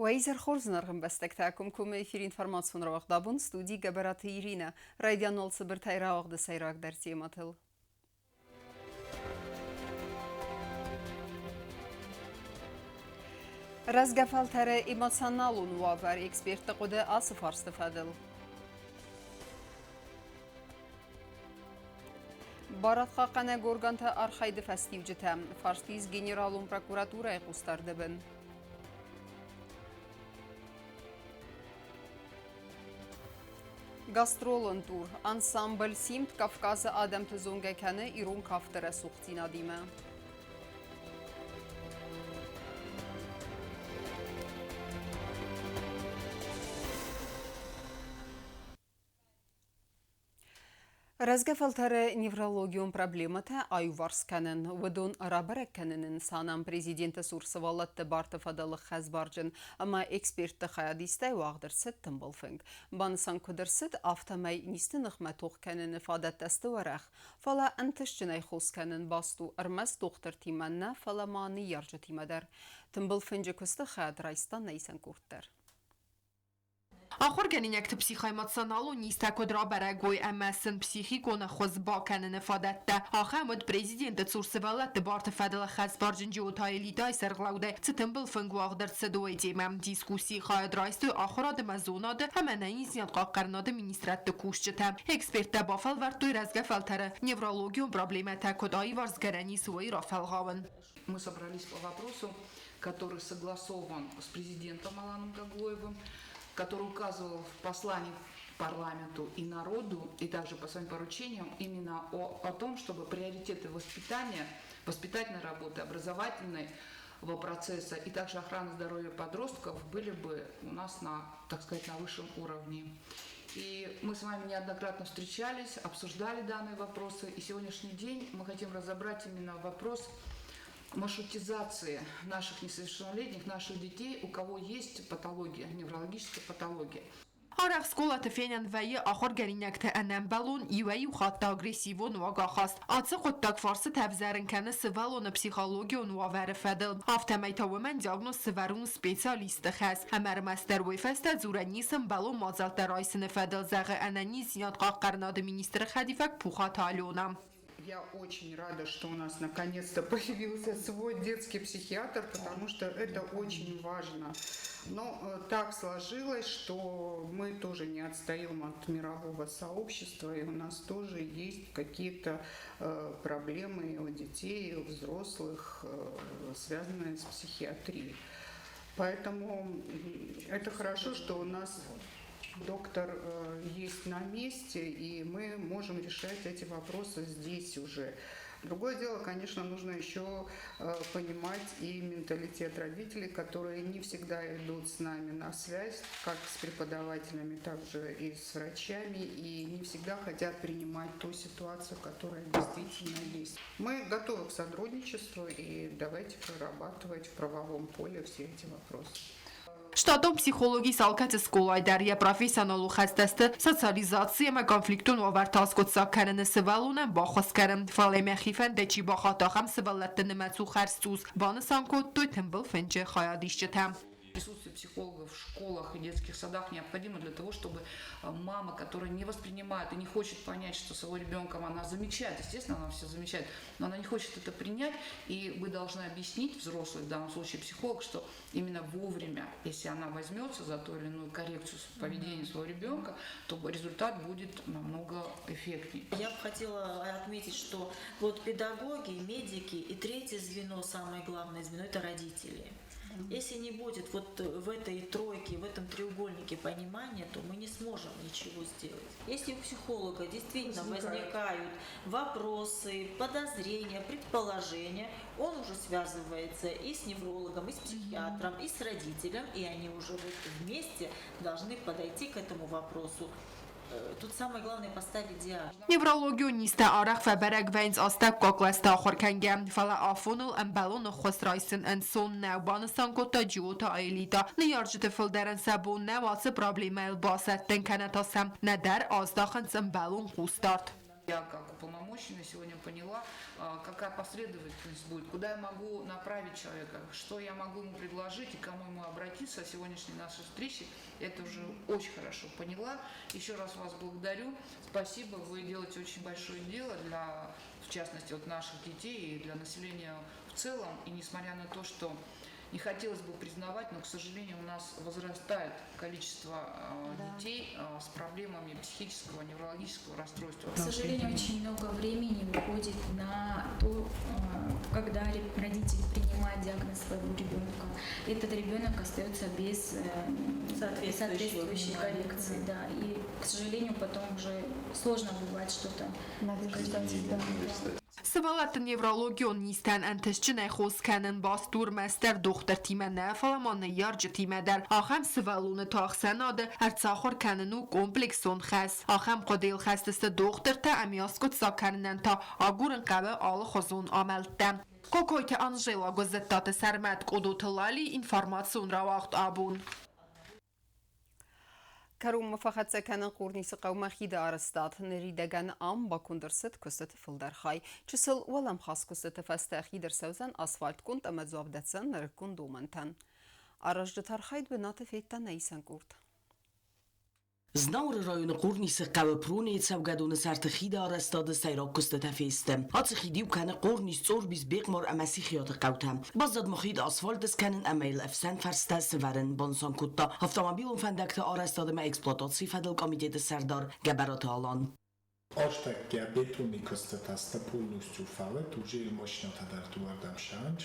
وإذا خرزنا رغم بستكتاكم كم في إنفورماسيون رواق دابون ستودي جبرات إيرينا رايديان نول صبر تاي رواق دسيراك درسي ماتل رزقفال ترى إيموشنالون وافر إكسبيرت قد أصفار استفادل بارات خاقنا غورغانتا أرخيد فستيو جتام فارستيز جنرالون بروكوراتورا قستار دبن Gastrolon tur ansambl Simt Kafkazı Adem Tuzongekəni İrun Kaftıra Suxtina dime. Разгафалтары неврологион проблемата айварсканын, вадон рабаракканын санам президенті Сурсывалатты Бартов адалық хазбаржын, ама экспертті хаядистай вағдырсыд тымбылфынг. Банысан күдірсыд автомай нистін ұқматуқ кәнін фадаттасты варақ. Фала антышчынай хосканын басту армаз доқтыр тиманна фала маны яржы тимадар. Тымбылфынжы күсті хаядрайстан найсан күрттір. آخر گنینکت پسیخایماتسانالو نیست کدرا برای امسن پسیخیکون خوز باکن نفادت ده آخر مد پرزیدنت تورسوالت بارت فدل خز بارجن جوتای لیدای سرغلاوده تتنبل فنگواغ در صدوی دیمم دیسکوسی خواهد رایست آخر آدم از اوناده همه نیزیاد قاقرناده مینیسترات کوشتم اکسپرت بافل ورد رزگفل تره نورولوژیون پروبلمات کدایی ورزگرانی سوی رافلغاون. Мы собрались по вопросу, который согласован с президентом Аланом Гаглоевым, который указывал в послании парламенту и народу, и также по своим поручениям, именно о том, чтобы приоритеты воспитания, воспитательной работы, образовательного процесса и также охраны здоровья подростков были бы у нас на, так сказать, на высшем уровне. И мы с вами неоднократно встречались, обсуждали данные вопросы, и сегодняшний день мы хотим разобрать именно вопрос маршрутизации наших несовершеннолетних, наших детей, у кого есть патология, неврологическая патология. آرخ سکولات فینن وی آخر گرینکت انم بالون یوی خاطر اگریسیون و آخاست. آتش خود تک فارس تفزرن کنه سوالون پسیخولوژیون و ورفدل. افتمی تاومن دیاگنوز سوارون سپیشالیست خاص. همه مستر وی فست زورانیسم بالون مازال درایسن فدل زغ انانیز یاد قرناد مینیستر خدیفک پوخات آلونم. Я очень рада, что у нас наконец-то появился свой детский психиатр, потому что это очень важно. Но так сложилось, что мы тоже не отстаем от мирового сообщества, и у нас тоже есть какие-то проблемы у детей, и у взрослых, связанные с психиатрией. Поэтому это хорошо, что у нас доктор есть на месте, и мы можем решать эти вопросы здесь уже. Другое дело, конечно, нужно еще понимать и менталитет родителей, которые не всегда идут с нами на связь, как с преподавателями, так же и с врачами, и не всегда хотят принимать ту ситуацию, которая действительно есть. Мы готовы к сотрудничеству, и давайте прорабатывать в правовом поле все эти вопросы. Штатом психологии салкат сколай дарья профессионалу хастаст социализация ма конфликтун вартас кутса карен севалунам бахос карен фалем خيفن دچی با خاطا هم سوالتن متو خرسوس بانسان کو تو تمبل فنجه خیادیشتم. Присутствие психологов в школах и детских садах необходимо для того, чтобы мама, которая не воспринимает и не хочет понять, что своего ребенка она замечает, естественно, она все замечает, но она не хочет это принять, и вы должны объяснить, взрослый, в данном случае психолог, что именно вовремя, если она возьмется за ту или иную коррекцию поведения своего ребенка, то результат будет намного эффектнее. Я бы хотела отметить, что вот педагоги, медики и третье звено, самое главное звено, это родители. Если не будет вот в этой тройке, в этом треугольнике понимания, то мы не сможем ничего сделать. Если у психолога действительно возникают вопросы, подозрения, предположения, он уже связывается и с неврологом, и с психиатром, и с родителем, и они уже вот вместе должны подойти к этому вопросу. Тут самое главное поставить диагноз. Неврологию نیست آرخ فبرگ وینز آستک قاقلست آخر کنگم فلا آفونل امبالون خسرایسن انسون نوبانستان کتا جیوتا ایلیدا نیارجت فلدرن سبون نواس پرابلیمل باست تنکنت آسم ندر آزداخن امبالون خوستارد. Я как уполномоченная сегодня поняла, какая последовательность будет, куда я могу направить человека, что я могу ему предложить и кому ему обратиться. О сегодняшней нашей встрече это уже очень хорошо поняла. Еще раз вас благодарю. Спасибо, вы делаете очень большое дело для, в частности, вот наших детей и для населения в целом. И несмотря на то, что не хотелось бы признавать, но, к сожалению, у нас возрастает количество детей с проблемами психического, неврологического расстройства. К сожалению, очень много времени уходит на то, когда родители принимают диагноз своего ребенка. Этот ребенок остается без соответствующей коррекции. Да. И, к сожалению, потом уже сложно бывает что-то корректировать. Сывалат неврологион нистен энтесчине хоскенен бастур мастер доктор тимене фаламан ярж тимедер آخم سوالون تاخسناده ارتاخور کننو کمپلکسون خس آخم قدیل خستست دختر تا امیاسکت ساکرنن تا آگورن قبه آل خزون آملتم کوکویت انجلا گزتات سرمت قدوت لالی انفرماسیون را وقت آبون كروم فقط سكن قرنيس قوم خيد أرستات نريدگن أم باكوندرست كستت فلدرخاي چسل ولم خاص كستت فستاخي در سوزن أسفالت كنت أما زوابدتسن نركون دومنتن أرجد ترخايد بنات فيتا نيسان كورت Znauer rajone qornise qawe prone savgadone sartkhide arastade sayrak kuste tafestem. Hatsikhidi ukane qornis zorbis beqmar amasikhiyat qawtam. Bazad mokhid asfaltes kanen amail afsan farstas waren bonsan kutta. Avtomobilon fandakte arastade ma eksploatatsiya fadal komiteti sardar gabarat alan. Ashtakga betoni kuste tasta polностью falet уже машината дар туардам шанч.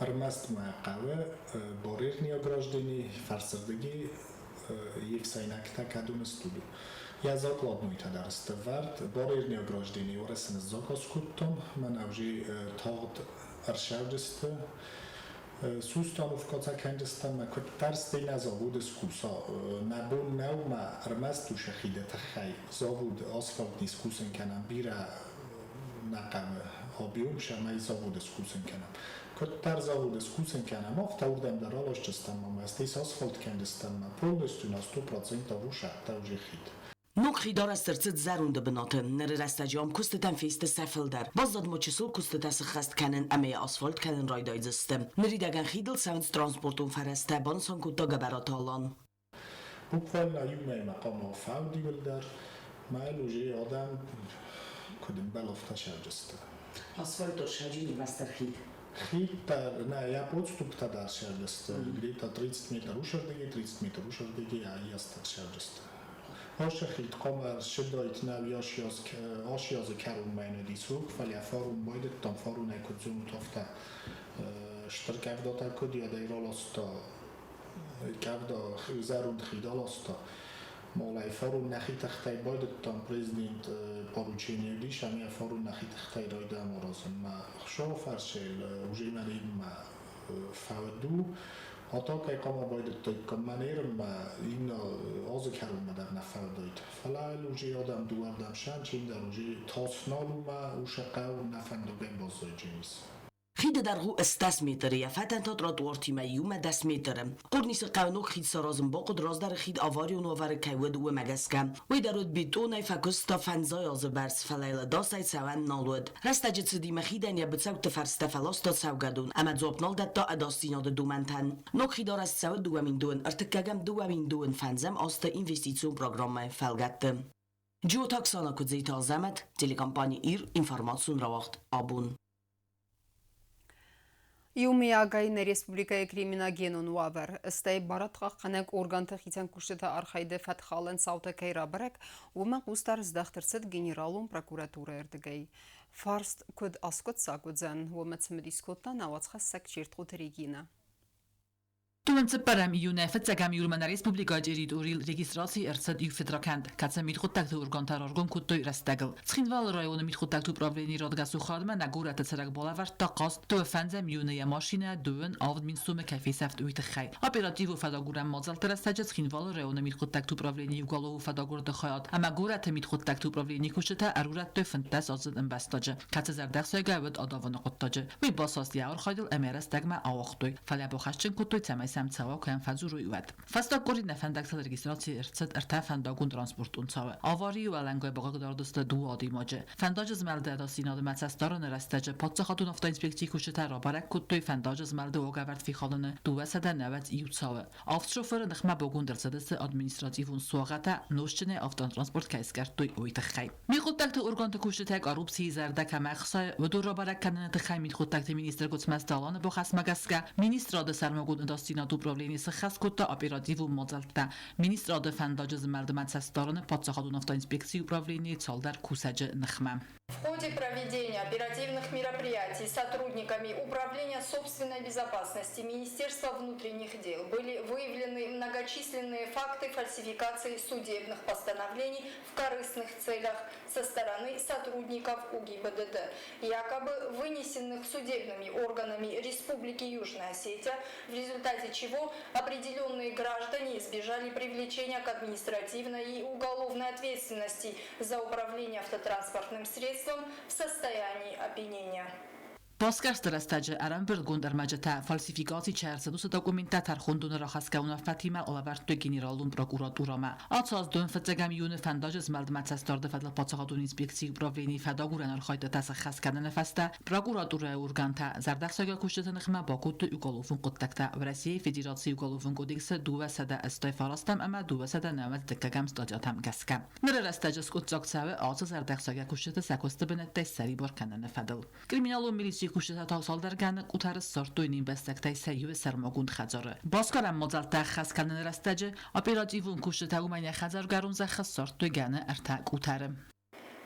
Армаст моя qawe борерни ограждени farsardagi یک سینکتا کدوم استودو یا زاکلاد مویتا درست ورد باریر ограждение ورسن زاکاس کتم من اوجی تاغد ارشاودست سوستانوف کاتا کنجستم ما کت ترس دین از آبود سکوسا نبون نو ما ارمستو شخیده تخی زاود آسفالت نیسکوسن کنم بیره نقم آبیوم شمه زاود سکوسن کنم Котар завода скусен канам, автоурдам да ролошчестам, мастис асфальт кендестам, полностью на 100% ушахта уже хит. Nok khidar astertsit zarunde benate, nere restajam kustetan feste sefelder. Bazdad mochsul kustetas khast kanen ame asfalt kanen raydaizstem. Neridagan khidel sounds transportun fareste bansan kutta gabaratalan. Bukvalna yume maqam faudi wilder, maluji adam kudin balofta shavjeste. Asfalt orshajini master khid. Хитар, я подступта да шердест, где-то 30 метров ушердеги, 30 метров ушердеги, а я стат шердест. Оше хит комар шедойт нав ашяз карун майно дисук, вали фарун бойдет там фарун экодзум тофта штыркав дота коди я дайролоста, кавда зарунд хидалоста. Молай фарун нахитахтай бойдет там президент поручение лишь, а мне фарун нахитахтай райдам разом. Ма хшо фаршел уже маним ма фауду, а то как кому бойдет только манером ма именно азыкарун ма дар нафаудойт. Фалал уже адам дуардам шан чиндар уже тасналу ма ушакау нафандогем бозойджимис. خیده درگو استاس میتره یا فتن تا تراتوارتی میوم دست میتره. قرنیس قانون خید سرازم با قد راز در خید آواری و نوار کیود و مگسکم. وی درود بیتونه فکستا فنزای از برس فلیل داستای سوان نالود. رستجت سدیم خیدن یا بتساو تفرست فلاستا سوگدون. اما زوب نال دتا اداستیناد دومنتن. نو خیدار از سواد دوامین دون ارتکاگم دوامین دون فنزم است اینوستیسیون پروگرام فلگت. جو تاکسانا کدزیت آزمت تلکامپانی ایر اینفورماسیون را وقت آبون. Юмиагайны республикая криминогенун вавер. Стай баратға қанек органты хитен күштеті архайды фатхалын саута кайра бірек, өмі қустар здақтырсыд генералун прокуратура ердігей. Фарст көд аскот сагудзан, өмі цімдискотна навацқа сәк жертқу тірегіна. Tulense perem iune fetszegem julmana Respublika Gyeriduril regisztracji erced i fedrakent, kace mitchottak tu urgantar orgon kuttoj restegel. Schinval rajon mitchottak tu pravleni radgasu khadme na gura tetserek bolavar taqas to fenzem iune ya mashina dön avd min sume kafiseft uit khay. Operativu fadaguram mazal terestaje schinval rajon mitchottak tu pravleni ugalovu fadagur de khayat. Ama gura te mitchottak tu pravleni kusheta arurat to fentes azd embastaje. Kace zerdaqsa gavd adavana qottaje. Mi basas yar khaydil emeres tegma awaqtoy. Falabo khashchin kuttoj tsamay Nemcava Kuen Fadzuru Uvet. Fasta Korin Nefendaktal registracji RCT RT Fendagun Transport Uncave. Avari و لنگای بقدردست دو آدی ماجه. فنداج زملده دا سیناد متسستاران رستجه پادزا خاتون افتا اینسپکتی کشته را برک کتوی فنداج زملده و گورد فی خالنه دو وسده نوت ایوتساوه. آفتشوفر نخمه بگون در زدست ادمینستراتیفون سواغته نوشتنه افتان ترانسپورت کیس کرد توی اویت خی. میخود تکت ارگان کشته تک آروب سیزرده که مخصای و دو را برک کنن تخی میخود تکت مینیستر گوتمستالان با خصم گسکه مینیستر آد سرمگون داستینا دو پروبلینی سخص کتا اپراتیو مزلته مینیستر آد فنداج زملده متسستاران پادزا خاتون افتا اینسپکتی управления Цалдар Кусаджи Нахма. В ходе проведения оперативных мероприятий сотрудниками Управления собственной безопасности Министерства внутренних дел были выявлены многочисленные факты фальсификации судебных постановлений в корыстных целях со стороны сотрудников УГИБДД, якобы вынесенных судебными органами Республики Южная Осетия, в результате чего определенные граждане избежали привлечения к административной и уголовной ответственности за управление автотранспортным средством в состоянии опьянения. Паскарст растаджи арам гундер маджата фальсификации чарса дуса документа тархундун рахаскауна Фатима Олаверт генералун прокуратурама. Атсаз дун фцегам юн фандаж змалд мацастард фадл пацагадун инспекции управления фадагуран алхайта тасахас кадана фаста прокуратура урганта зардахсага куштатан хма бакут уголовун qottaqta в России Федерации уголовун кодекса дувасада астай фарастам ама дувасада намат декагам стадиатам гаска. Нэр растаджас кутсаксаве атсаз зардахсага куштата сакоста бенеттай сари барканана фадл. Криминалу милиции کشته تا سال در گند قطر سرتو این بستکتای سیو سرماگوند خزاره. بازکارم مزال تخص کردن رستجه оперативун کشته تا اومنی خزارگرون زخص سرتو گنه ارتا قطرم.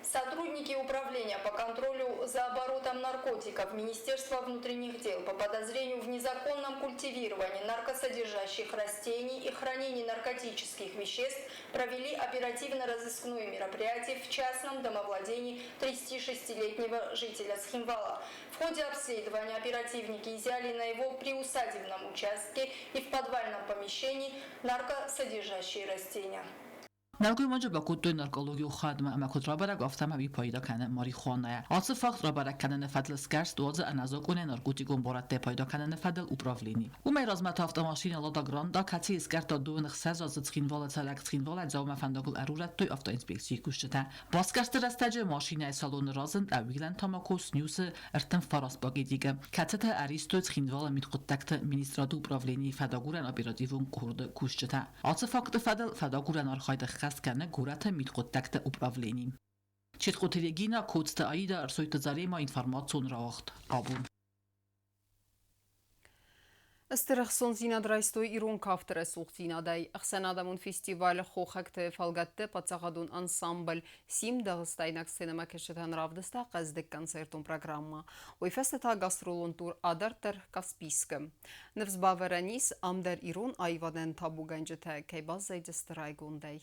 Сотрудники Управления по контролю за оборотом наркотиков Министерства внутренних дел по подозрению в незаконном культивировании наркосодержащих растений и хранении наркотических веществ провели оперативно-розыскное мероприятие в частном домовладении 36-летнего жителя Схимвала. В ходе обследования оперативники изъяли на его приусадебном участке и в подвальном помещении наркосодержащие растения. نرگوی ماجه با کدوی نرکولوگی و خادمه اما کد را برگ افتم همی پایدا کنه ماری خوانه آتس فقط را برگ کنه فدل سکرس دوازه انازا کنه نرکوتیگون بارد پایدا کنه فدل اپراولینی و می رازمت هفته ماشین لادا گران دا کتی اسکرت تا دو نخسز از تخینواله تلک تخینواله جاوم فندگل ارورت توی افتا انسپکسی کشته باسکرست رستجه ماشین سالون رازند اویلن تاماکوس نیوس ارتم فراس باگی دیگه کتت اریستو تخینواله میتقطکت مینیسترادو اپراولینی فداگورن اپراتیوون کرد کشته آتس فقط فدل فداگورن آرخاید کنه گورت میتقطکت اپراولینی چیت قطریگینا کودست آیدا ارسویت زاری ما інформацию راخت قابون Ըստրախսոն զինադրայստոյ իրուն կավտր է սուղ զինադայ, ըխսենադամուն ֆեստիվալ խոխակտը վալգատտը պացաղադուն անսամբլ սիմ դաղստայնակ սենեմա կեշետան ռավդստա ყազդեք կոնցերտուն պրոգրամմա, ոյֆեստը թա գաստրոլուն տուր ադարտր կավսպիսկը. Նվզբավերանիս ամդեր իրուն այվադեն թաբուգանջը թե կեյբազ զայջստրայ գունդայ.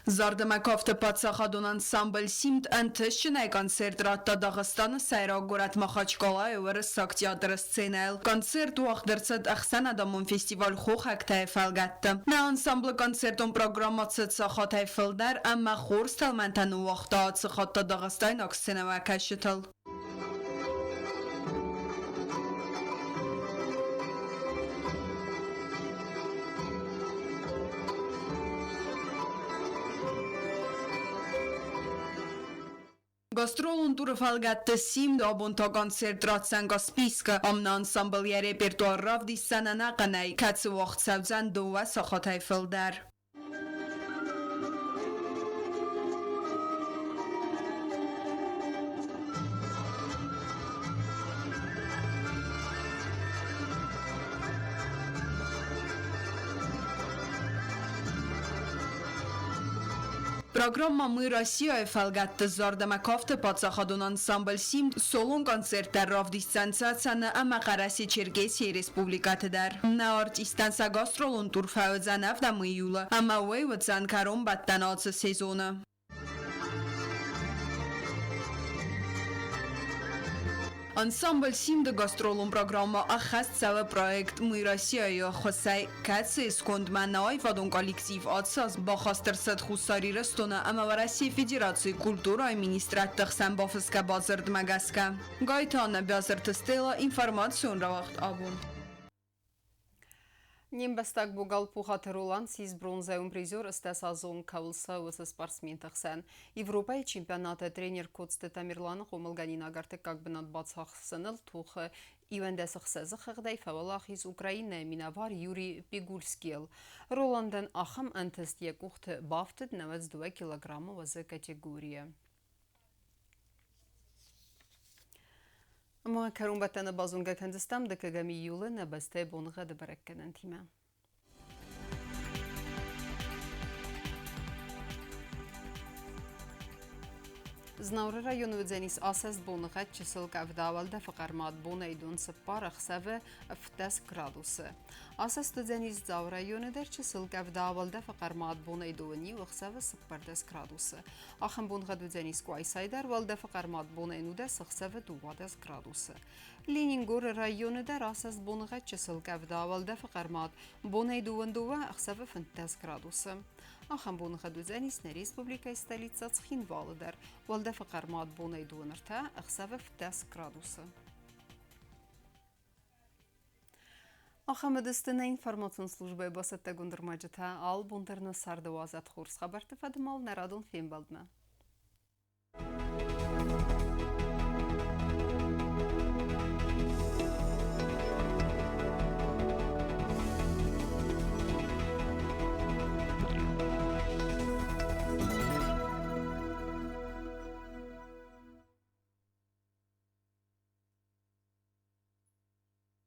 Zardımekafte Patsakadon ansambl simt antışçınay konsert ratta Dağıstanı Sayragorat Maxaçkalay ve Rıssak teatr scenel. Konsert vaxtırçıd axsan adamın festival xoxak tayfalgattı. Ne ansambl konsertun programmatsı tsaxa tayfaldar, amma xor stalmentanı vaxta atsıxatta Dağıstan akseneva kaşıtıl. Gastrolun turu falgatte sim da bunta konser tratsan gaspiska amna ansambl ya repertuar ravdi sana naqanay katsı vaxt savzan dova saxatay fildar. Программа «Мы Россия» фалгатты зардамакафты Пацахадун ансамбль сим солон концерттер равдисцансацаны ама Қараси Черкесия республикатыдар. На артистанса гастролун тур фаудзан авдам июла, ама уэйвадзан карон баттанатсы сезона. Ансамбль симда гастролун программа ахаст сава проект «Мы Россия» хосай катсы скондманай вадон коллектив отсаз бахастер сад хусари растона ама в России Федерации культура и министраттых самбофыска базард магаска. Гайтана базард стела информацию равахт абун. Нимбастак бугал пухатырулан сиз бронзаун призер стасазон кавылса осы спортсмен тақсан. Европа чемпионаты тренер Коцты Тамирланы қомылганин агарты как бінат бацақ сыныл тухы ивендесі қсазы қығдай фавалах из Украины минавар Юрий Пигульскел. Роландан ахам антестек ухты бафтыд 92 килограмма вазы категория. ما كرون بتنا بازونگا کندستم دکگمی یوله نبسته بونغه دبرکن تیمه. Знаура району дзенис асас бонغه чисел кавдавалда фақармат бонайдун сыппар ахсавы в 10 градусы. Асас дзенис зау району дер чисел кавдавалда фақармат бонайдуни ахсавы сыппар 10 градусы. Ахам бонغه дзенис куайсайдар валда фақармат бонайнуда сахсавы 20 градусы. Ленингор району дер асас бонغه чисел кавдавалда фақармат бонайдуандува ахсавы 10 градусы. Ахам бонغه дзенис на республика столица Цхинвалыдар валда фақармат бонайдуанарта ахсавы 10 градусы. Ахамедістіні информацион службы басатта гундырмаджыта ал бундарны сарды вазат хорс хабарты фадымал нарадон фем балдына.